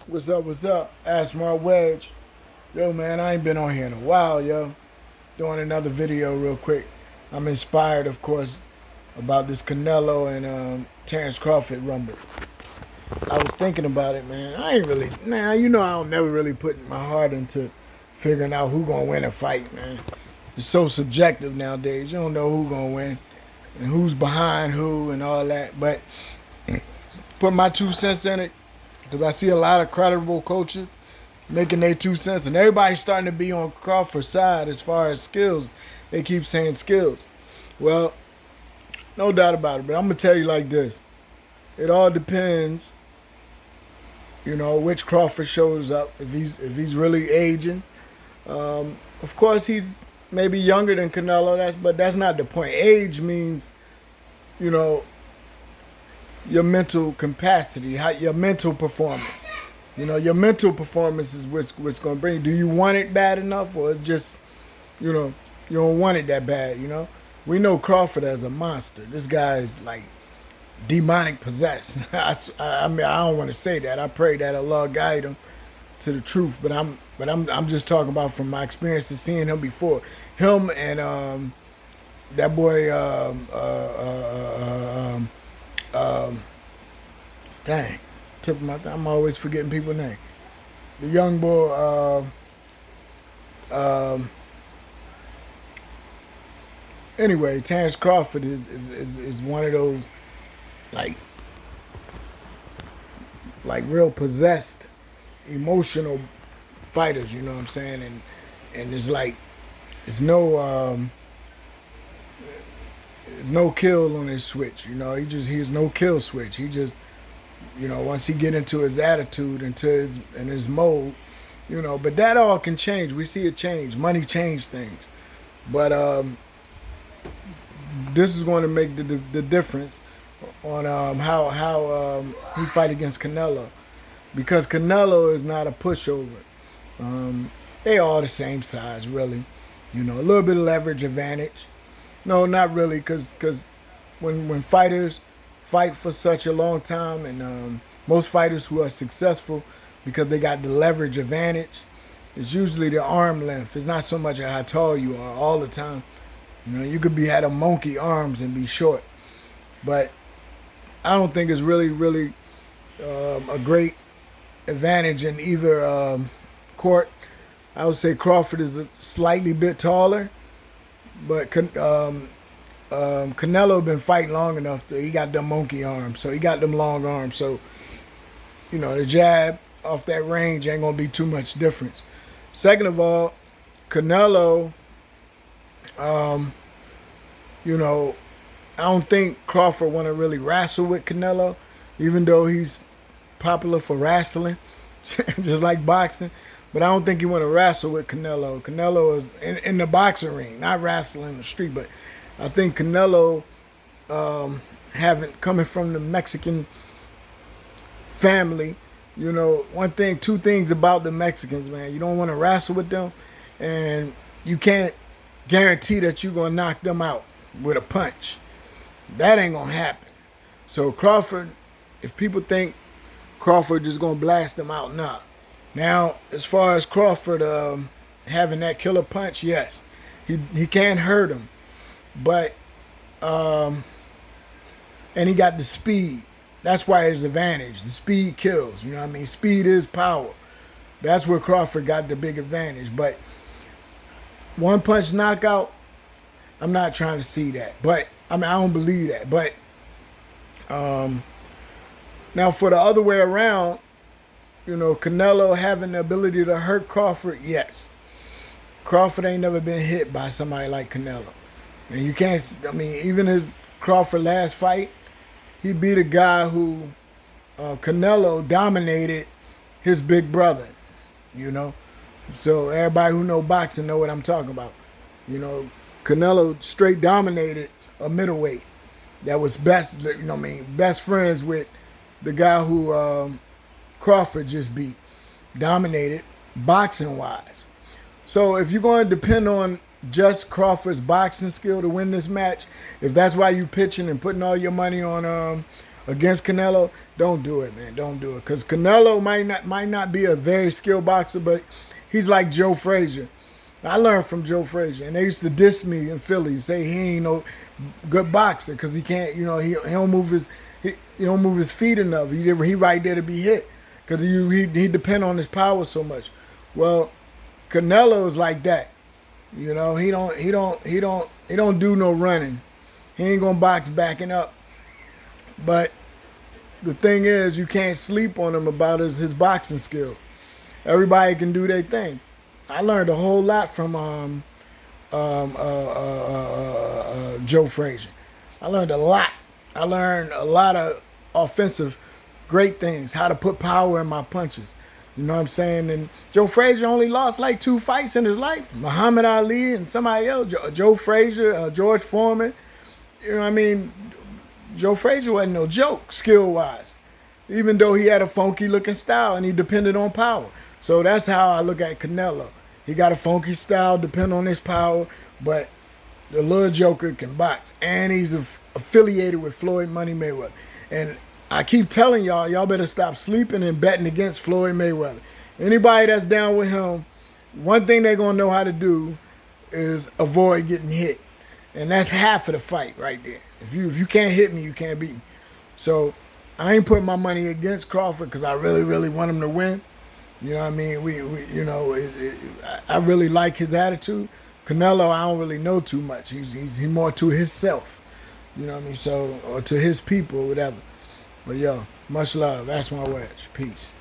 What's up, what's up? Ask my Wedge. Yo, man, I ain't been on here in a while, yo. Doing another video real quick. I'm inspired, of course, about this Canelo and Terrence Crawford rumble. I was thinking about it, man. I ain't really, I don't never really put my heart into figuring out who gonna win a fight, man. It's so subjective nowadays. You don't know who gonna win and who's behind who and all that. But put my 2 cents in it because I see a lot of credible coaches making their 2 cents, and everybody's starting to be on Crawford's side as far as skills. They keep saying skills. Well, no doubt about it. But I'm gonna tell you like this: it all depends, which Crawford shows up. If he's really aging, of course he's maybe younger than Canelo. But that's not the point. Age means, you know, your mental capacity, your mental performance. Your mental performance is what's going to bring. Do you want it bad enough, or it's just, you don't want it that bad? We know Crawford as a monster. This guy is like demonic possessed. I mean, I don't want to say that. I pray that Allah guide him to the truth. But I'm just talking about from my experience of seeing him before. Him and that boy. Dang. Tip of my tongue. I'm always forgetting people's name. The young boy, anyway, Terrence Crawford is one of those like real possessed, emotional fighters. You know what I'm saying? And it's like there's no kill on his switch. He's no kill switch. He just once he get into his attitude, into his mode, but that all can change. We see it change. Money change things. But this is going to make the difference on how he fight against Canelo. Because Canelo is not a pushover. They all the same size, really. A little bit of leverage advantage. No, not really, because when fighters fight for such a long time, and most fighters who are successful because they got the leverage advantage, it's usually the arm length. It's not so much how tall you are all the time. You could have a monkey arms and be short, but I don't think it's really a great advantage in either court. I would say Crawford is a slightly bit taller, but Canelo been fighting long enough that he got them monkey arms, so he got them long arms. So, the jab off that range ain't gonna be too much difference. Second of all, Canelo, I don't think Crawford want to really wrestle with Canelo, even though he's popular for wrestling, just like boxing. But I don't think he want to wrestle with Canelo. Canelo is in the boxing ring, not wrestling in the street. But I think Canelo, coming from the Mexican family, two things about the Mexicans, man. You don't want to wrestle with them, and you can't guarantee that you're going to knock them out with a punch. That ain't going to happen. So Crawford, if people think Crawford just going to blast them out, nah. Now, as far as Crawford having that killer punch, yes, he can't hurt him, but and he got the speed. That's why his advantage. The speed kills. You know what I mean? Speed is power. That's where Crawford got the big advantage. But one punch knockout, I'm not trying to see that. But I don't believe that. But now for the other way around. Canelo having the ability to hurt Crawford, yes. Crawford ain't never been hit by somebody like Canelo. And you can't, even his Crawford last fight, he beat a guy who Canelo dominated his big brother, So everybody who know boxing know what I'm talking about. Canelo straight dominated a middleweight that was best friends with the guy who Crawford just beat, dominated boxing wise. So if you're going to depend on just Crawford's boxing skill to win this match, if that's why you pitching and putting all your money on against Canelo, don't do it, man. Don't do it. Because Canelo might not be a very skilled boxer, but he's like Joe Frazier. I learned from Joe Frazier, and they used to diss me in Philly, say he ain't no good boxer because he can't, he don't move his feet enough. He right there to be hit because he depend on his power so much. Well, Canelo is like that. He don't do no running. He ain't gonna box backing up. But the thing is, you can't sleep on him about his boxing skill. Everybody can do their thing. I learned a whole lot from Joe Frazier. I learned a lot. I learned a lot of offensive, great things. How to put power in my punches. You know what I'm saying? And Joe Frazier only lost like 2 fights in his life. Muhammad Ali and somebody else. Joe Frazier, George Foreman. You know what I mean? Joe Frazier wasn't no joke, skill-wise. Even though he had a funky-looking style and he depended on power. So that's how I look at Canelo. He got a funky style, depend on his power, but the little joker can box. And he's affiliated with Floyd Money Mayweather. And I keep telling y'all better stop sleeping and betting against Floyd Mayweather. Anybody that's down with him, one thing they're going to know how to do is avoid getting hit. And that's half of the fight right there. If you can't hit me, you can't beat me. So I ain't putting my money against Crawford because I really, really want him to win. You know what I mean? I really like his attitude. Canelo, I don't really know too much. He's more to himself. You know what I mean? So, or to his people or whatever. But yo, much love. That's my wedge. Peace.